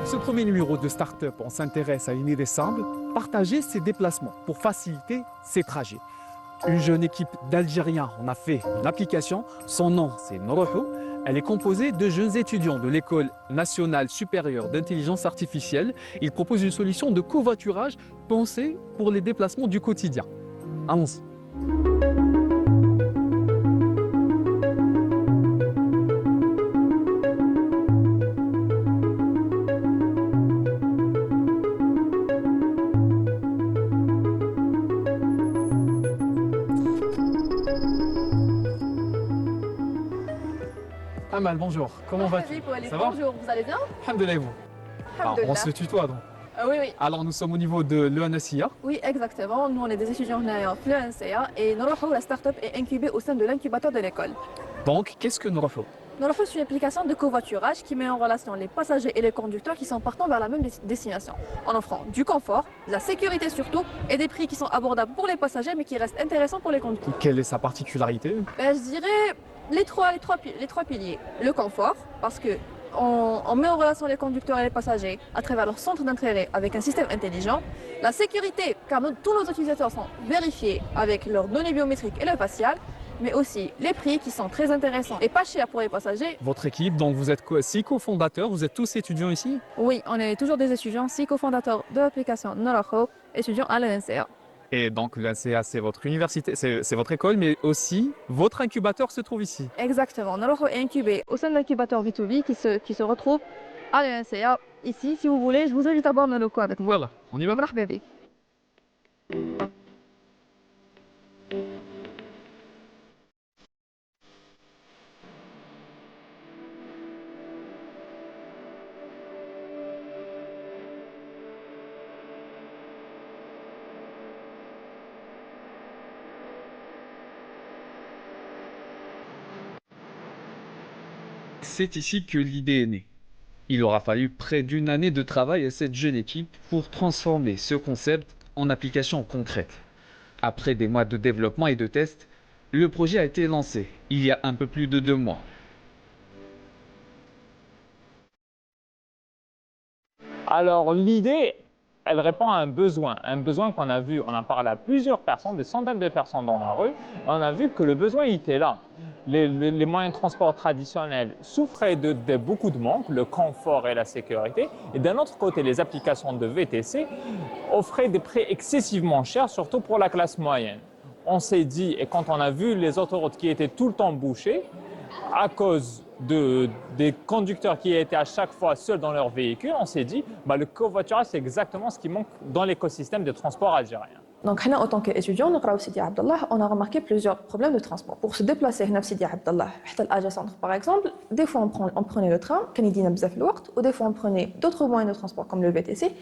Ce premier numéro de Startup, on s'intéresse à une idée simple, partager ses déplacements pour faciliter ses trajets. Une jeune équipe d'Algériens en a fait une application, son nom c'est Noroho. Elle est composée de jeunes étudiants de l'École nationale supérieure d'intelligence artificielle. Ils proposent une solution de covoiturage pensée pour les déplacements du quotidien. Allons-y. Amal, bonjour. Comment vas-tu? Ça va? Bonjour, vous allez bien? Alhamdoulilah, vous. Alors, on se tutoie donc. Oui, oui. Alors nous sommes au niveau de l'ENSIA. Oui, exactement. Nous, on est des étudiants en FLENCA et Noroho, la start-up, est incubée au sein de l'incubateur de l'école. Donc, qu'est-ce que Noroho? Noroho, c'est une application de covoiturage qui met en relation les passagers et les conducteurs qui sont partant vers la même destination, en offrant du confort, de la sécurité surtout, et des prix qui sont abordables pour les passagers mais qui restent intéressants pour les conducteurs. Quelle est sa particularité? Je dirais les trois piliers. Le confort, parce que on met en relation les conducteurs et les passagers à travers leur centre d'intérêt avec un système intelligent. La sécurité, car tous nos utilisateurs sont vérifiés avec leurs données biométriques et le facial, mais aussi les prix qui sont très intéressants et pas chers pour les passagers. Votre équipe, donc vous êtes 6 cofondateurs, vous êtes tous étudiants ici? Oui, on est toujours des étudiants, 6 cofondateurs de l'application Noroho, étudiants à l'ENCA. Et donc l'ENCA, c'est votre université, c'est votre école, mais aussi votre incubateur se trouve ici. Exactement, Noroho est incubé au sein de l'incubateur V2V qui se retrouve à l'ENCA. Ici, si vous voulez, je vous invite à voir nos locaux avec nous. Voilà, on y va. مرحبا بك. C'est ici que l'idée est née. Il aura fallu près d'une année de travail à cette jeune équipe pour transformer ce concept en application concrète. Après des mois de développement et de tests, le projet a été lancé il y a un peu plus de 2 mois. Alors l'idée, elle répond à un besoin qu'on a vu, on en parle à plusieurs personnes, des centaines de personnes dans la rue, on a vu que le besoin était là. Les moyens de transport traditionnels souffraient de beaucoup de manque, le confort et la sécurité, et d'un autre côté, les applications de VTC offraient des prix excessivement chers, surtout pour la classe moyenne. On s'est dit, et quand on a vu les autoroutes qui étaient tout le temps bouchées, à cause des conducteurs qui étaient à chaque fois seuls dans leur véhicule, on s'est dit le covoiturage, c'est exactement ce qui manque dans l'écosystème des transports algériens. Donc, nous, en tant qu'étudiants, on a remarqué plusieurs problèmes de transport. Pour se déplacer à Sidi Abdallah, à l'AG Centre par exemple, des fois on prenait le train, ou des fois on prenait d'autres moyens de transport comme le VTC,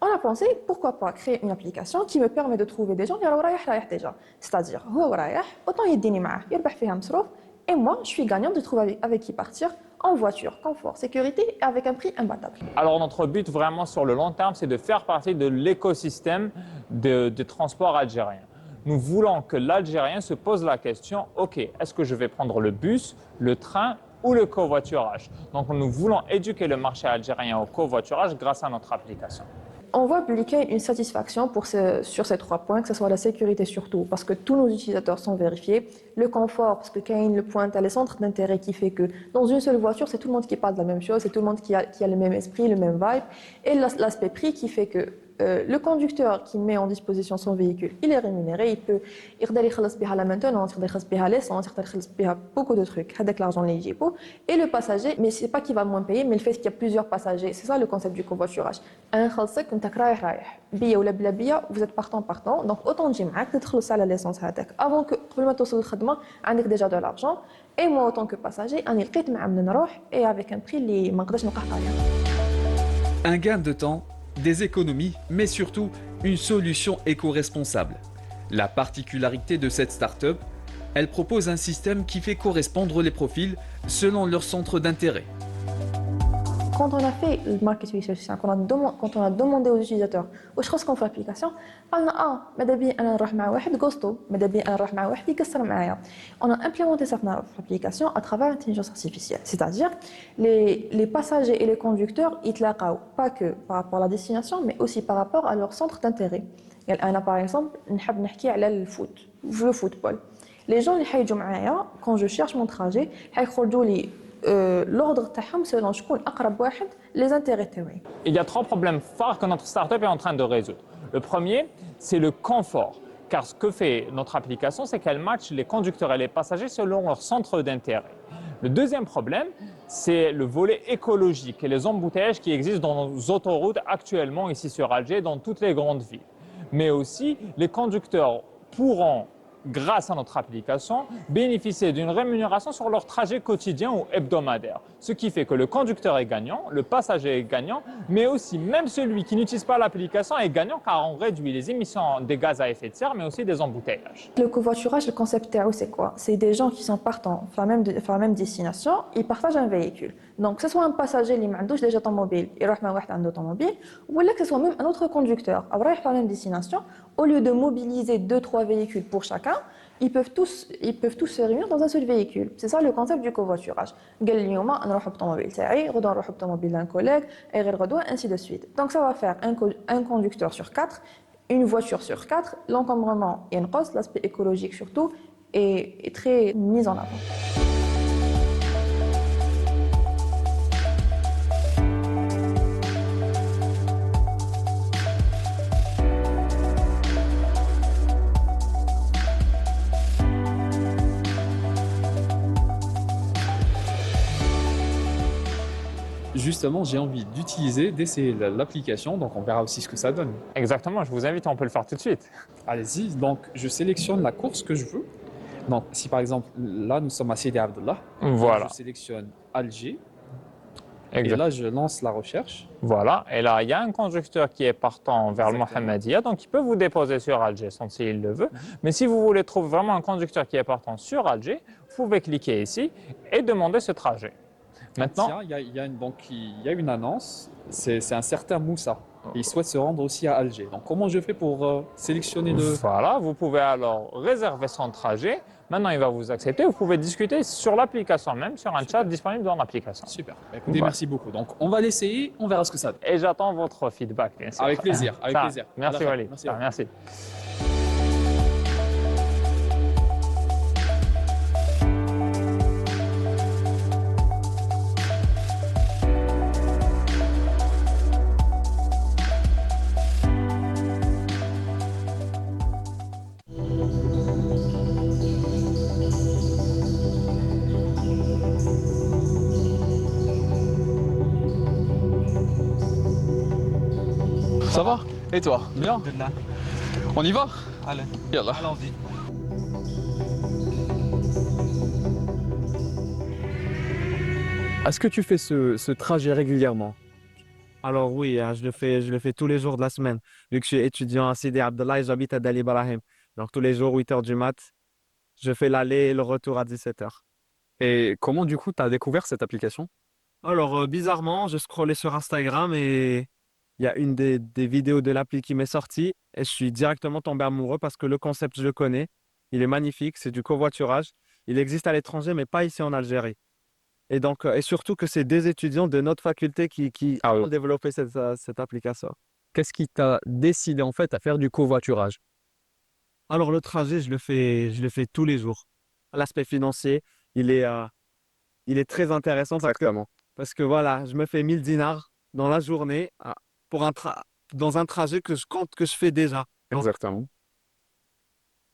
on a pensé pourquoi pas créer une application qui me permet de trouver des gens qui sont déjà. C'est-à-dire, autant يديني معاه يربح فيها مصروف, et moi je suis gagnant de trouver avec qui partir en voiture, confort, sécurité et avec un prix imbattable. Alors notre but vraiment sur le long terme, c'est de faire partie de l'écosystème de transport algérien. Nous voulons que l'Algérien se pose la question, ok, est-ce que je vais prendre le bus, le train ou le covoiturage? Donc nous voulons éduquer le marché algérien au covoiturage grâce à notre application. On voit appliquer une satisfaction sur ces 3 points, que ce soit la sécurité surtout, parce que tous nos utilisateurs sont vérifiés, le confort, parce que Kane le pointe à les centres d'intérêt qui fait que dans une seule voiture, c'est tout le monde qui parle de la même chose, c'est tout le monde qui a le même esprit, le même vibe, et l'aspect prix qui fait que le conducteur qui met en disposition son véhicule, il est rémunéré, il peut la maintenance, l'essence, beaucoup de trucs, avec l'argent et le passager, mais c'est pas qu'il va moins payer, mais le fait qu'il y a plusieurs passagers, c'est ça le concept du covoiturage. Vous êtes partant, donc autant de à l'essence avant que le déjà de l'argent, et moi autant que passager, et avec un prix Un gain de temps, des économies, mais surtout une solution éco-responsable. La particularité de cette start-up, elle propose un système qui fait correspondre les profils selon leur centre d'intérêt. quand on a fait le market research, quand on a demandé aux utilisateurs واش خاصكم في l'application, قالنا ماذا بي انا نروح مع واحد غوستو، ماذا بي انا نروح مع واحد يكسر معايا. On a implémenté cette application à travers l'intelligence artificielle, c'est-à-dire les passagers et les conducteurs يتلاقاو pas que par rapport à la destination mais aussi par rapport à leur centre d'intérêt. انا par exemple نحب نحكي على الفوت، le football. Les gens اللي حيجوا معايا quand je cherche mon trajet حيخرجوا لي l'ordre تاعهم selon شكون اقرب واحد les intérêts تاعي. Il y a trois problèmes phares que notre startup est en train de résoudre. Le premier, c'est le confort. Car ce que fait notre application, c'est qu'elle matche les conducteurs et les passagers selon leur centre d'intérêt. Le deuxième problème, c'est le volet écologique et les embouteillages qui existent dans nos autoroutes actuellement ici sur Alger, dans toutes les grandes villes. Mais aussi, les conducteurs pourront, grâce à notre application, bénéficier d'une rémunération sur leur trajet quotidien ou hebdomadaire. Ce qui fait que le conducteur est gagnant, le passager est gagnant, mais aussi même celui qui n'utilise pas l'application est gagnant car on réduit les émissions des gaz à effet de serre, mais aussi des embouteillages. Le covoiturage, le concept تاعو c'est quoi? C'est des gens qui sont partants vers la même destination, ils partagent un véhicule. Donc que ce soit un passager اللي ما عندوش déjà طوموبيل يروح مع واحد عنده طوموبيل, ولا que ce soit même un autre conducteur او رايح vers la même destination, au lieu de mobiliser 2-3 véhicules pour chacun, ils peuvent tous se réunir dans un seul véhicule. C'est ça le concept du covoiturage. قال لي اليوم نروح بالطوموبيل تاعي، غدوه نروح بالطوموبيل d'un collègue et غير غدوه ainsi de suite. Donc ça va faire un conducteur sur 4, une voiture sur 4, l'encombrement ينقص, l'aspect écologique surtout est très mis en avant. Justement, j'ai envie d'essayer l'application, donc on verra aussi ce que ça donne. Exactement, je vous invite, on peut le faire tout de suite. Allez-y, donc je sélectionne la course que je veux. Donc si par exemple, là nous sommes à Sidi Abdallah, Voilà. je sélectionne Alger, Exact. et là je lance la recherche. Voilà, et là, il y a un conducteur qui est partant vers le Mohammedia, donc il peut vous déposer sur Alger s'il le veut. Mais si vous voulez trouver vraiment un conducteur qui est partant sur Alger, vous pouvez cliquer ici et demander ce trajet. Maintenant, Tiens, il y a une annonce, c'est un certain Moussa. Il souhaite se rendre aussi à Alger. Donc comment je fais pour sélectionner le... voilà, vous pouvez alors réserver son trajet. Maintenant, il va vous accepter. Vous pouvez discuter sur l'application même, sur un chat disponible dans l'application. Super. Écoutez, Voilà. merci beaucoup. Donc on va l'essayer, on verra ce que ça donne. Et j'attends votre feedback, bien sûr. Avec plaisir, avec Ça, plaisir. Merci, À la fin. Walid. Merci. Ça, merci. Ça va? Et toi? Bien? On y va? Allez, Yallah. allons-y. Est-ce que tu fais ce trajet régulièrement? Alors oui, hein, je le fais tous les jours de la semaine. Vu que je suis étudiant à Sidi Abdallah et j'habite à Dali Ibrahim. Donc tous les jours, 8 heures du mat, je fais l'aller et le retour à 17 heures. Et comment du coup tu as découvert cette application? Alors bizarrement, je scrollais sur Instagram et il y a une des vidéos de l'appli qui m'est sortie et je suis directement tombé amoureux parce que le concept, je le connais. Il est magnifique, c'est du covoiturage. Il existe à l'étranger, mais pas ici en Algérie. Et donc, et surtout que c'est des étudiants de notre faculté qui Ah oui. ont développé cette application. Qu'est-ce qui t'a décidé en fait à faire du covoiturage? Alors le trajet, je le fais tous les jours. L'aspect financier, il est très intéressant Exactement. parce que voilà, je me fais 1000 dinars dans la journée pour dans un trajet que je compte que je fais déjà. Donc, Exactement.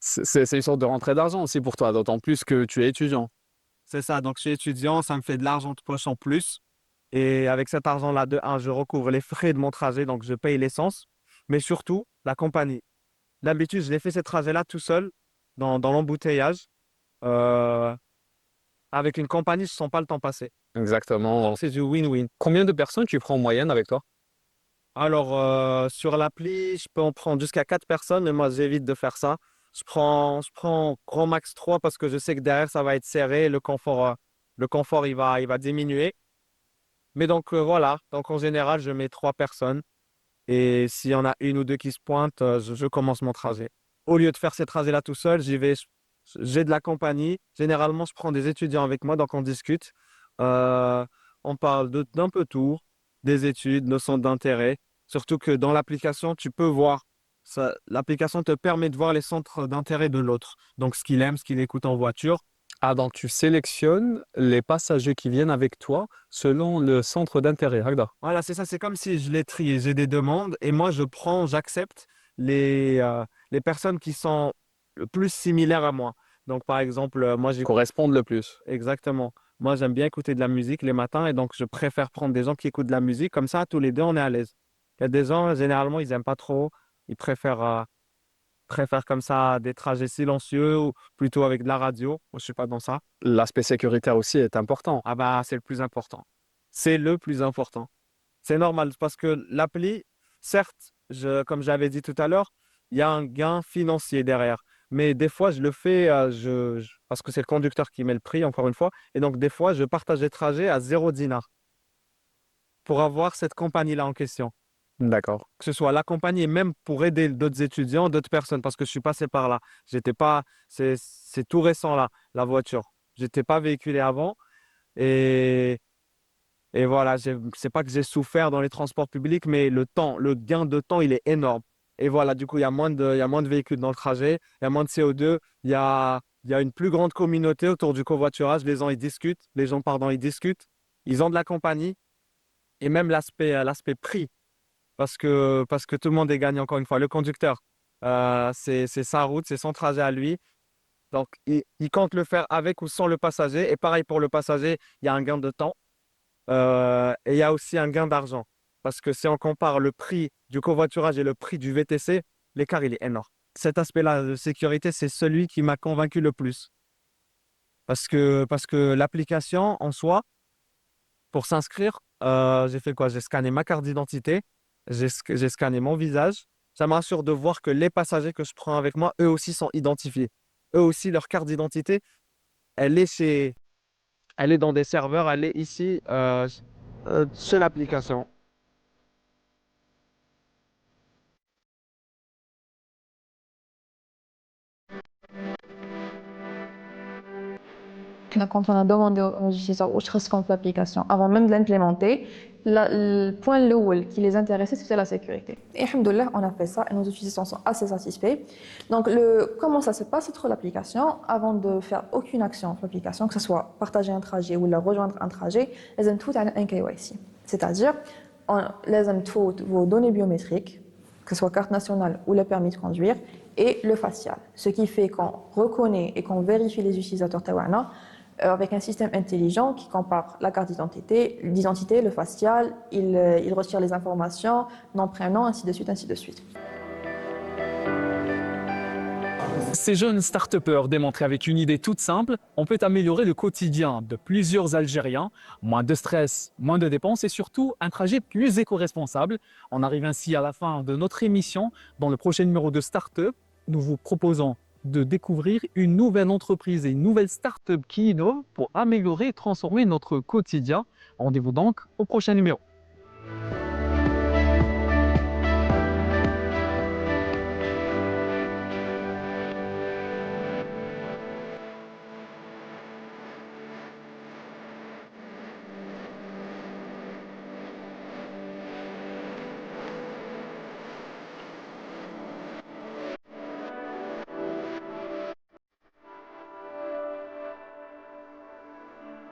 C'est une sorte de rentrée d'argent aussi pour toi, d'autant plus que tu es étudiant. c'est ça. Donc je suis étudiant, ça me fait de l'argent de poche en plus. Et avec cet argent-là, de un, je recouvre les frais de mon trajet, donc je paye l'essence, mais surtout la compagnie. D'habitude, je l'ai fait ces trajets-là tout seul, dans l'embouteillage. Euh, Avec une compagnie, je ne sens pas le temps passer. Exactement. C'est du win-win. Combien de personnes tu prends en moyenne avec toi? Alors, sur l'appli, je peux en prendre jusqu'à 4 personnes, mais moi, j'évite de faire ça. Je prends grand max 3 parce que je sais que derrière, ça va être serré. Le confort, il va diminuer. Mais donc voilà, donc en général, je mets 3 personnes. Et s'il y en a une ou deux qui se pointent, je commence mon trajet. Au lieu de faire ces trajets-là tout seul, j'ai de la compagnie. Généralement, je prends des étudiants avec moi, donc on discute. Euh, on parle d'un peu tout, des études, nos centres d'intérêt. Surtout que dans l'application, tu peux voir. L'application te permet de voir les centres d'intérêt de l'autre. Donc, ce qu'il aime, ce qu'il écoute en voiture. Ah, donc tu sélectionnes les passagers qui viennent avec toi selon le centre d'intérêt, Hagda. Voilà, c'est ça. C'est comme si je les trie. J'ai des demandes et moi, j'accepte les personnes qui sont le plus similaires à moi. Donc, par exemple, moi, j'ai Correspondent le plus. exactement. Moi, j'aime bien écouter de la musique les matins et donc je préfère prendre des gens qui écoutent de la musique. Comme ça, tous les deux, on est à l'aise. Il y a des gens, généralement, ils n'aiment pas trop. Ils préfèrent comme ça des trajets silencieux ou plutôt avec de la radio. Moi, je ne suis pas dans ça. L'aspect sécuritaire aussi est important. Ah bah, c'est le plus important. C'est le plus important. C'est normal parce que l'appli, certes, comme j'avais dit tout à l'heure, il y a un gain financier derrière. Mais des fois, je le fais parce que c'est le conducteur qui met le prix, encore une fois. Et donc, des fois, je partage les trajets à 0 dinar pour avoir cette compagnie-là en question. D'accord. Que ce soit la compagnie et même pour aider d'autres étudiants, d'autres personnes, parce que je suis passé par là. J'étais pas, c'est tout récent là, la voiture. J'étais pas véhiculé avant. Et et voilà, c'est pas que j'ai souffert dans les transports publics, mais le gain de temps, il est énorme. Et voilà, du coup, il y a moins de véhicules dans le trajet, il y a moins de CO2, il y a une plus grande communauté autour du covoiturage. Les gens, ils discutent, ils discutent. Ils ont de la compagnie et même l'aspect prix, parce que tout le monde est gagnant, encore une fois. Le conducteur, c'est sa route, c'est son trajet à lui. Donc, il compte le faire avec ou sans le passager. Et pareil pour le passager, il y a un gain de temps. Et il y a aussi un gain d'argent. Parce que si on compare le prix du covoiturage et le prix du VTC, l'écart, il est énorme. Cet aspect-là de sécurité, c'est celui qui m'a convaincu le plus. Parce que l'application en soi, pour s'inscrire, j'ai fait quoi? J'ai scanné ma carte d'identité, j'ai scanné mon visage. Ça me rassure de voir que les passagers que je prends avec moi, eux aussi sont identifiés. Eux aussi, leur carte d'identité, elle est chez, elle est dans des serveurs, elle est ici, sur l'application. Quand on a demandé aux utilisateurs où se compte l'application, avant même de l'implémenter, le point qui les intéressait, c'était la sécurité. Et alhamdoulilah, on a fait ça et nos utilisateurs sont assez satisfaits. Donc, comment ça se passe sur l'application? Avant de faire aucune action sur l'application, que ce soit partager un trajet ou rejoindre un trajet, les tout à un KYC. C'est-à-dire, les toutes vos données biométriques, que ce soit carte nationale ou le permis de conduire, et le facial. Ce qui fait qu'on reconnaît et qu'on vérifie les utilisateurs tawana avec un système intelligent qui compare la carte d'identité, le facial, il retire les informations, nom, prénom, ainsi de suite, ainsi de suite. Ces jeunes start-upers démontrent avec une idée toute simple, on peut améliorer le quotidien de plusieurs Algériens, moins de stress, moins de dépenses et surtout un trajet plus éco-responsable. On arrive ainsi à la fin de notre émission. Dans le prochain numéro de Start-up, nous vous proposons de découvrir une nouvelle entreprise et une nouvelle start-up qui innove pour améliorer et transformer notre quotidien. Rendez-vous donc au prochain numéro.